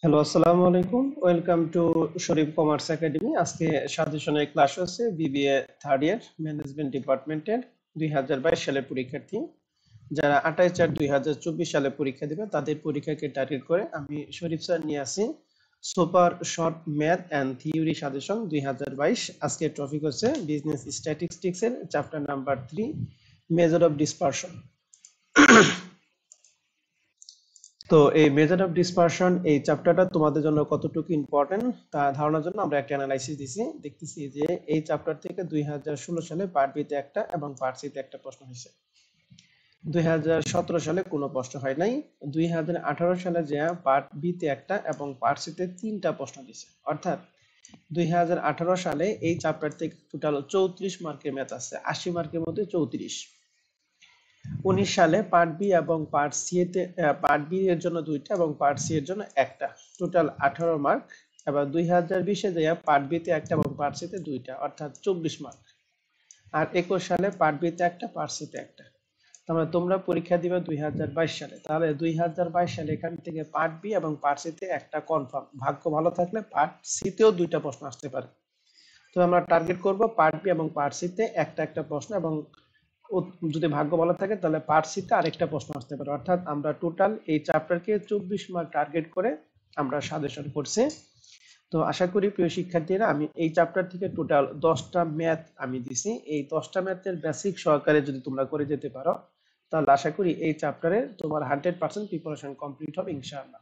Hello, আসসালামু আলাইকুম। Welcome to Sharif commerce academy. আজকে সাজেশনের ক্লাস হচ্ছে বিবিএ থার্ড ইয়ার ম্যানেজমেন্ট ডিপার্টমেন্টের 2022 সালের পরীক্ষার্থী যারা 28/4/2024 সালে পরীক্ষা দিবে তাদের পরীক্ষাকে টার্গেট করে আমি শরীফ স্যার নিয়ে আসি super short math and theory suggestion 2022। আজকের টপিক হচ্ছে বিজনেস স্ট্যাটিস্টিক্স এর chapter number 3 major of dispersion. তো এই মেজর অফ ডিসপারশন এই চ্যাপ্টারটা তোমাদের জন্য কতটুকু ইম্পর্টেন্ট তা ধারণার জন্য আমরা একটা অ্যানালাইসিস দিছি। দেখতেছি যে এই চ্যাপ্টার থেকে 2016 সালে পার্ট বি তে একটা এবং পার্ট সি তে একটা প্রশ্ন হয়েছে। 2017 সালে কোনো প্রশ্ন হয় নাই। 2018 সালে যে পার্ট বি তে একটা এবং পার্ট সি তে তিনটা প্রশ্ন দিছে। অর্থাৎ 2018 সালে এই চ্যাপ্টার থেকে টোটাল 34 মার্কের ম্যাথ আছে, 80 মার্কের মধ্যে 34। 19 সালে পার্ট বি এবং পার্ট সি তে পার্ট বি এর জন্য দুইটা এবং পার্ট সি এর জন্য একটা, টোটাল 18 মার্ক। এবার 2020 এ যায় পার্ট বি তে একটা এবং পার্ট সি তে দুইটা, অর্থাৎ 24 মার্ক। আর 21 সালে পার্ট বি তে একটা, পার্ট সি তে একটা। তাহলে তোমরা পরীক্ষা দিবে 2022 সালে, তাহলে 2022 সালে এখান থেকে পার্ট বি এবং পার্ট সি তে একটা কনফার্ম। ভাগ্য ভালো থাকলে পার্ট সি তেও দুইটা প্রশ্ন আসতে পারে। তো আমরা টার্গেট করব পার্ট বি এবং পার্ট সি তে একটা একটা প্রশ্ন, এবং যদি ভাগ্য ভালো থাকে তাহলে পার্ট সি তে আরেকটা প্রশ্ন আসতে পারে। অর্থাৎ আমরা টোটাল এই চ্যাপ্টারকে 24 মার্ক টার্গেট করে আমরা সাজেশন করছি। তো আশা করি প্রিয় শিক্ষার্থীরা, আমি এই চ্যাপ্টার থেকে টোটাল 10টা ম্যাথ আমি দিছি। এই 10টা ম্যাথের বেসিক সহকারে যদি তোমরা করে যেতে পারো তাহলে আশা করি এই চ্যাপ্টারে তোমার 100% প্রিপারেশন কমপ্লিট হবে ইনশাআল্লাহ।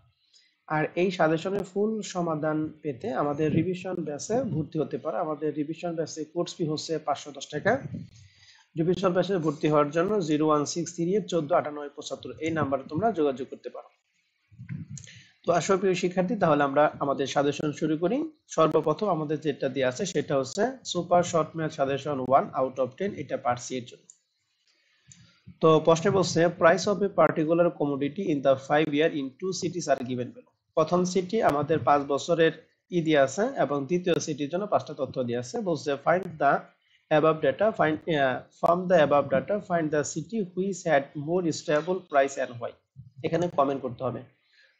আর এই সাজেশনের ফুল সমাধান পেতে আমাদের রিভিশন ব্যাচে ভর্তি হতে পারো। আমাদের রিভিশন ব্যাচে কোর্স ফি হচ্ছে 510 টাকা। রিভিশন ব্যাচে ভর্তি হওয়ার জন্য 0163149875 এই নাম্বারে তোমরা যোগাযোগ করতে পারো। তো আসো প্রিয় শিক্ষার্থী, তাহলে আমরা আমাদের সাজেশন শুরু করি। সর্বপ্রথম আমাদের যেটা দেওয়া আছে সেটা হচ্ছে super short math suggestion 1 out of 10, এটা পার্ট সি এর জন্য। তো প্রশ্নে বলছে price of a particular commodity in the 5 year in two cities are given below. প্রথম সিটি আমাদের 5 বছরের দিয়ে আছে এবং দ্বিতীয় সিটির জন্য 5টা তথ্য দিয়ে আছে। বলছে find the above data, find from the above data find the city which had more stable price and why। এখানে কমেন্ট করতে হবে।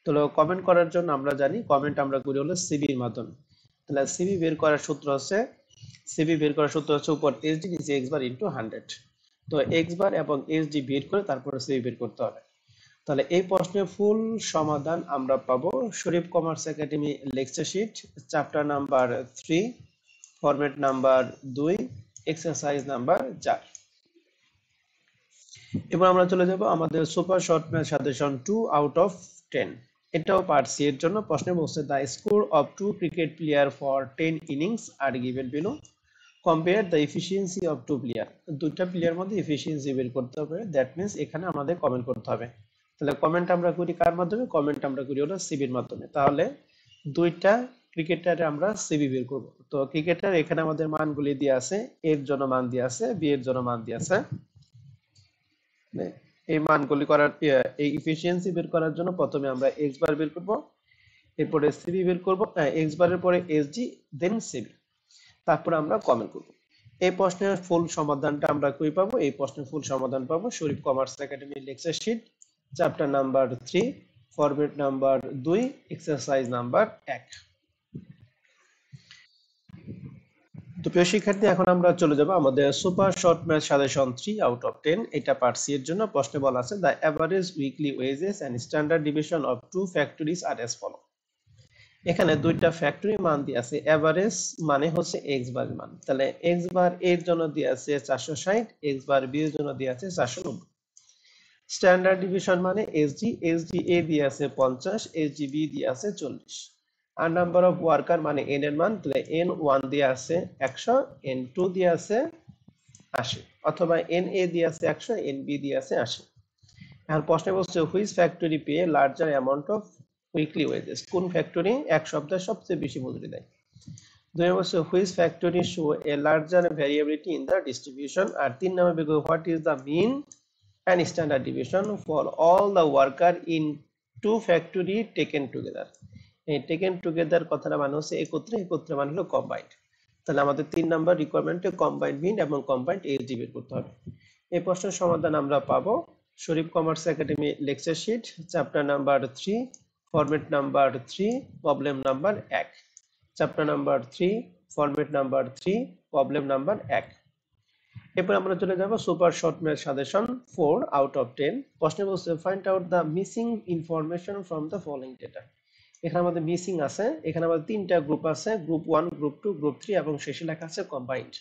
তো কমেন্ট করার জন্য আমরা জানি কমেন্ট আমরা করি হলো সিবি এর মাধ্যমে। তাহলে সিবি বের করার সূত্র হচ্ছে উপর এসডি নিচে এক্স বার ইনটু 100। তো এক্স বার এবং এসডি বের করে তারপরে সিবি বের করতে হবে। তাহলে এই প্রশ্নের ফুল সমাধান আমরা পাবো Sharif commerce academy lecture sheet chapter number 3 format number 2 exercise number 4। এবার আমরা চলে যাব আমাদের super short math suggestion 2 out of 10। এটাও পার্ট সি এর জন্য। প্রশ্নে বলছে the score of 2 cricket player for 10 innings are given below. Compare the efficiency of 2 player. দুইটা প্লেয়ার মধ্যে এফিসিয়েন্সি বের করতে হবে। দ্যাট মিন্স এখানে আমাদের কমেন্ট করতে হবে। তাহলে কমেন্ট আমরা করি কার মাধ্যমে? কমেন্ট আমরা করি হলো সিবির মাধ্যমে। তাহলে দুইটা ক্রিকেটারে আমরা সিবি বের করব। তো ক্রিকেটার এখানে আমাদের মানগুলি দিয়ে আছে, এর জন্য মান দিয়ে আছে, বি এর জন্য মান দিয়ে আছে। এই মানগুলি করার এই এফিসিয়েন্সি বের করার জন্য প্রথমে আমরা এক্স বার বের করব, এরপরে সিবি বের করব, এক্স বারের পরে এসজি, দেন সিবি, তারপর আমরা কমেন্ট করব। এই প্রশ্নের ফুল সমাধানটা আমরা কই পাবো? এই প্রশ্নের ফুল সমাধান পাবো Sharif commerce academy lecture sheet chapter number 3 format number 2 exercise number 1। তো প্রিয় শিক্ষার্থী, এখন আমরা চলে যাব আমাদের super short math suggestion 3 out of 10, এটা পার্ট সি এর জন্য। প্রশ্নে বলা আছে the average weekly wages and standard deviation of two factories are as follow. এখানে দুইটা ফ্যাক্টরি মান দিয়ে আছে। এভারেজ মানে হচ্ছে এক্স বার মান। তাহলে এক্স বার এর জন্য দিয়ে আছে 460, এক্স বার বি এর জন্য দিয়ে আছে 490। স্ট্যান্ডার্ড ডিভিশন মানে এসজি, এসজি এ দিয়ে আছে 50, এসজি বি দিয়ে আছে 40। আর নাম্বার অফ ওয়ার্কার মানে এন এর মান, তাহলে এন 1 দিয়ে আছে 100, এন 2 দিয়ে আছে 80, অথবা এন এ দিয়ে আছে 100, এন বি দিয়ে আছে 80। এখন প্রশ্নে বলছে which factory pay larger amount of weekly wages. কোন ফ্যাক্টরি এক সপ্তাহে সবচেয়ে বেশি মজুরি দেয়? দুই নম্বর হচ্ছে which factory show a larger variability in the distribution. আর 3 নম্বর বিকল্প what is the mean and standard deviation for all the worker in two factory taken together। এই taken together কথাটা মানে হচ্ছে একত্রে, একত্রে মানে হলো কম্বাইন্ড। তাহলে আমাদের 3 নাম্বার রিকোয়ারমেন্টে কম্বাইন্ড মিন এবং কম্বাইন্ড এসডি বের করতে হবে। এই প্রশ্নের সমাধান আমরা পাবো Sharif commerce academy lecture sheet chapter number 3 format number 3 problem number 1। Chapter number 3 format number 3 problem number 1। এরপর আমরা চলে যাব super short math suggestion 4 out of 10। প্রশ্নে বলছে find out the missing information from the following data. এখানে আমাদের missing আছে, এখানে আমাদের তিনটা গ্রুপ আছে, গ্রুপ 1, গ্রুপ 2, গ্রুপ 3 এবং শেষে লেখা আছে কম্বাইন্ড।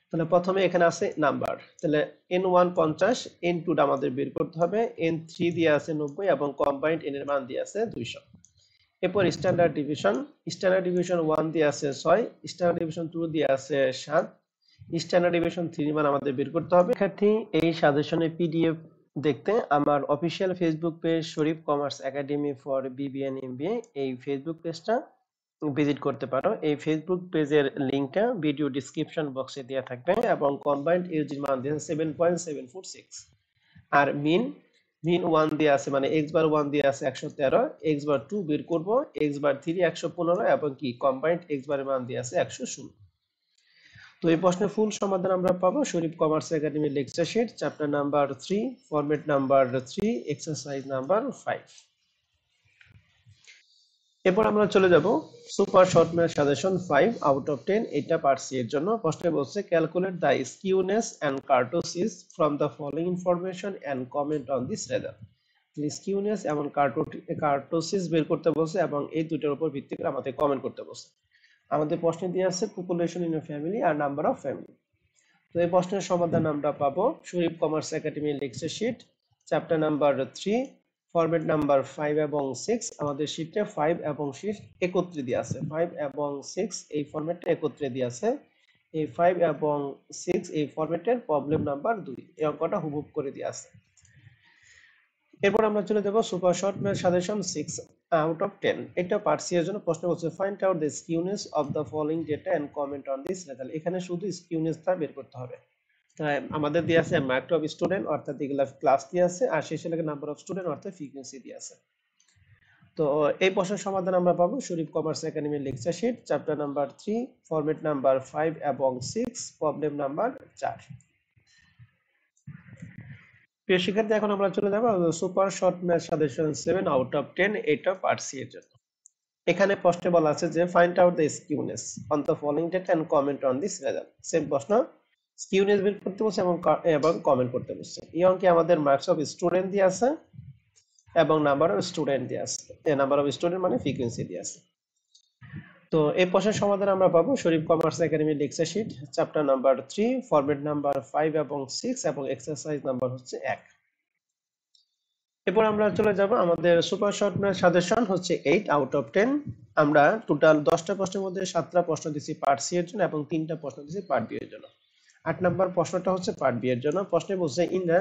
তাহলে প্রথমে এখানে আছে নাম্বার, তাহলে n1 50, n2 টা আমাদের বের করতে হবে, n3 দিয়ে আছে 90 এবং কম্বাইন্ড n এর মান দিয়ে আছে 200। এরপর স্ট্যান্ডার্ড ডিভিশন, স্ট্যান্ডার্ড ডিভিশন 1 দিয়ে আছে 6, স্ট্যান্ডার্ড ডিভিশন 2 দিয়ে আছে 7, স্ট্যান্ডার্ড ডিভিশন 3 মান আমাদের বের করতে হবে। শিক্ষার্থী এই সাজেশনের পিডিএফ দেখতে আমার official Facebook page Sharif commerce academy for BBN MBA এই ফেসবুক পেজটা ভিজিট করতে পারো। এই ফেসবুক পেজের লিংকটা ভিডিও ডেসক্রিপশন বক্সে দেওয়া থাকবে এবং কম্বাইন্ড এলজির মান দিয়ে 7.746 আর মিন 1 দিয়ে আছে, মানে x বার 1 দিয়ে আছে 113, x বার 2 বের করব, x বার 3 115 এবং কি কম্বাইন্ড x বারের মান দিয়ে আছে 116। তো এই প্রশ্নের ফুল সমাধান আমরা পাবো Sharif commerce academy lecture sheet chapter number 3 format number 3 exercise number 5। এরপর আমরা চলে যাব super short math suggestion 5 out of 10। এটা পার্ট সি এর জন্য। প্রশ্নে বলছে calculate the skewness and kurtosis from the following information and comment on this result. Skewness এবং কার্টোসিস বের করতে বলছে এবং এই দুটোর উপর ভিত্তি করে আমাদের কমেন্ট করতে বলছে। আমাদের প্রশ্নে দিয়ে আছে পপুলেশন ইন এ ফ্যামিলি আর নাম্বার অফ ফ্যামিলি। তো এই প্রশ্নের সমাধান আমরা পাবো Sharif commerce academy lecture sheet chapter number 3 format number 5 এবং 6। আমাদের শিটে 5 এবং 6 একত্রে দেয়া আছে, 5 এবং 6 এই ফরম্যাটে একত্রে দেয়া আছে। এই 5 এবং 6 এই ফরম্যাটের প্রবলেম নাম্বার 2, এই অঙ্কটা হুবহু করে দেয়া আছে। এরপর আমরা চলে যাব super short math suggestion 6 out of 10। এটা পার্ট সি এর জন্য। প্রশ্ন বলছে find out the skewness of the following data and comment on this result. এখানে শুধু স্কিউনেসটা বের করতে হবে। আমাদের দেয়া আছে মার্ক অফ স্টুডেন্ট অর্থাৎ এগুলা ক্লাস দিয়ে আছে, আর শেষে লেখা নাম্বার অফ স্টুডেন্ট অর্থাৎ ফ্রিকোয়েন্সি দিয়ে আছে। তো এই প্রশ্নের সমাধান আমরা পাবো Sharif commerce academy lecture sheet chapter number 3 format number 5 এবং 6 প্রবলেম নাম্বার 4। প্রিয় শিক্ষার্থী, এখন আমরা চলে যাব super short math suggestion 7 out of 10। এটা পার্ট সি এর জন্য। এখানে প্রশ্নে বলা আছে যে find out the skewness on the following data and comment on this result. Same প্রশ্ন, স্কিউনেস বের করতে বলছে এবং কমেন্ট করতে বলছে। এই অঙ্কে আমাদের মার্কস অফ স্টুডেন্ট দিয়ে আছে এবং নাম্বার অফ স্টুডেন্ট দিয়ে আছে। নাম্বার অফ স্টুডেন্ট মানে ফ্রিকোয়েন্সি দিয়ে আছে। তো এই প্রশ্নের সমাধান আমরা পাবো Sharif commerce academy lecture sheet chapter number 3 format number 5 এবং 6 এবং এক্সারসাইজ নাম্বার হচ্ছে 1। এরপর আমরা চলে যাব আমাদের সুপার শর্ট ম্যাথ সাজেশন হচ্ছে 8 আউট অফ 10। আমরা টোটাল 10টা প্রশ্নের মধ্যে 7টা প্রশ্ন দিয়েছি পার্ট সি এর জন্য এবং 3টা প্রশ্ন দিয়েছি পার্ট বি এর জন্য। 8 নাম্বার প্রশ্নটা হচ্ছে পার্ট বি এর জন্য। প্রশ্নে বলছে in the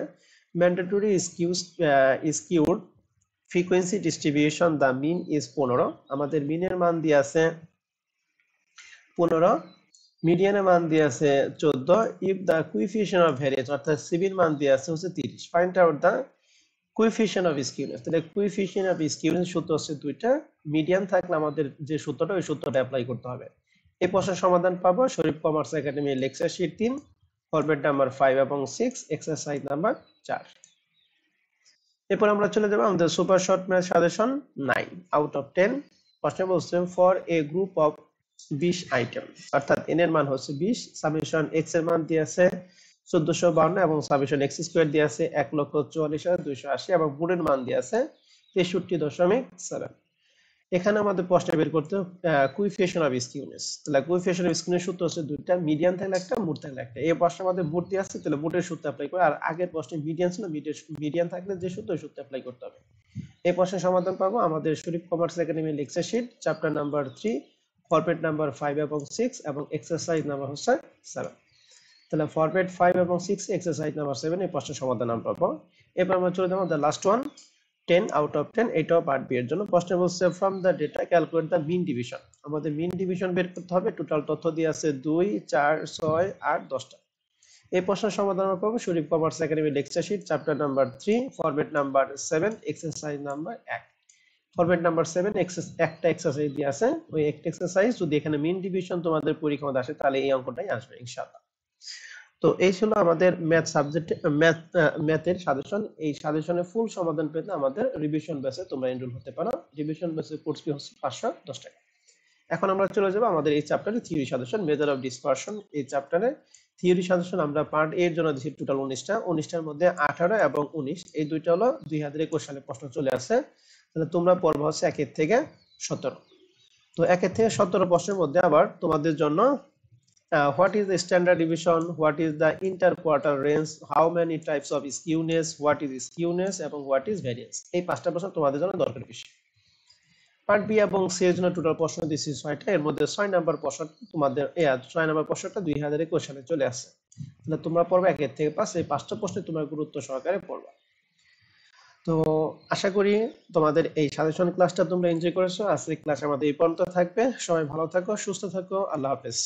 mandatory skewed frequency distribution the mean is 15। আমাদের মিনের মান দিয়ে আছে 15, মিডিয়ানের মান দিয়ে আছে 14, if the coefficient of variance অর্থাৎ সিবির মান দিয়ে আছে হচ্ছে 30। Find out the coefficient of skewness. তাহলে কোএফিসিয়েন্ট অফ স্কিউনেস সূত্র হচ্ছে দুইটা, মিডিয়ান থাকলে আমাদের যে সূত্রটা ওই সূত্রটা অ্যাপ্লাই করতে হবে। এই প্রশ্নের সমাধান পাবো Sharif commerce academy lecture sheet 3 format number 5 এবং 6 এক্সারসাইজ নাম্বার 4। এরপর আমরা চলে যাব আমাদের super short math suggestion 9 out of 10। প্রশ্নে বলছে for a group of 20 item অর্থাৎ n এর মান হচ্ছে 20, সামেশন x এর মান দিয়ে আছে 1452 এবং সামেশন x স্কয়ার দিয়ে আছে 1,44,280 এবং গুণের মান দিয়ে আছে 63.7। এখানে আমাদের প্রশ্ন বের করতে কোএফিসিয়েন্ট অফ স্কিউনেস। তাহলে কোএফিসিয়েন্ট অফ স্কিউনেস সূত্র হচ্ছে দুইটা, মিডিয়ান থাকলে একটা, মোড থাকলে একটা। এই প্রশ্নে আমাদের মোড দিয়ে আছে, তাহলে মোডের সূত্র অ্যাপ্লাই করে, আর আগের প্রশ্নে মিডিয়ান ছিল, মিডিয়ান থাকলে যে সূত্র ওই সূত্র অ্যাপ্লাই করতে হবে। এই প্রশ্নের সমাধান পাবো আমাদের Sharif commerce academy lecture sheet chapter number 3 format number 5 এবং 6 এবং এক্সারসাইজ নাম্বার হচ্ছে 7। তাহলে ফরম্যাট 5 এবং 6 এক্সারসাইজ নাম্বার 7 এই প্রশ্নের সমাধান আমরা পাবো। এরপর আমরা চলে যাব the last one 10 out of 10। এটাও পার্ট বি এর জন্য। প্রশ্ন বলছে from the data calculate the mean division. আমাদের মিন ডিভিশন বের করতে হবে। টোটাল তথ্য দিয়ে আছে 2, 4, 6, 8, 10টা। এই প্রশ্নের সমাধান আমরা পাবো Sharif commerce academy lecture sheet chapter number 3 format number 7 exercise number 1। Format number 7 একটা এক্সারসাইজ দিয়ে আছে, ওই একটা এক্সারসাইজ যদি এখানে মিন ডিভিশন তোমাদের পরীক্ষায় আসে তাহলে এই অঙ্কটাই আসবে ইনশাআল্লাহ। তো এই ছিল আমাদের ম্যাথ সাবজেক্ট, ম্যাথের সাজেশন। এই সাজেশনের ফুল সমাধান পেতে আমাদের রিভিশন ব্যাচে তোমরা এনরোল হতে পারো। রিভিশন ব্যাচের কোর্স ফি হচ্ছে 510 টাকা। এখন আমরা চলে যাব আমাদের এই চ্যাপ্টারে theory suggestion, method of dispersion. এই চ্যাপ্টারে থিওরি সাজেশন আমরা পার্ট এর জন্য দিয়েছি টোটাল 19টা। 19টার মধ্যে 18 এবং 19 এই দুইটা হলো 2021 সালে প্রশ্ন চলে আসে। তাহলে তোমরা পড়বা হচ্ছে 1 থেকে 17। তো 1 থেকে 17 প্রশ্নের মধ্যে আবার তোমাদের জন্য what is the standard deviation, what is the interquartile range, how many types of skewness, what is skewness এবং what is variance, এই পাঁচটা প্রশ্ন তোমাদের জন্য দরকারি বিষয়। পার্ট বি এবং সি এর জন্য টোটাল প্রশ্ন দিচ্ছি 6টা। এর মধ্যে 6 নাম্বার প্রশ্ন তোমাদের 6 নাম্বার প্রশ্নটা 2021 সালে চলে আসে। তাহলে তোমরা পড়বে 1 থেকে 5, এই পাঁচটা প্রশ্নে তোমরা গুরুত্ব সহকারে পড়বা। তো আশা করি তোমাদের এই সাজেশন ক্লাসটা তোমরা এনজয় করেছো। আজকের ক্লাস আমাদের এই পর্যন্ত থাকবে। সবাই ভালো থাকো, সুস্থ থাকো, আল্লাহ হাফেজ।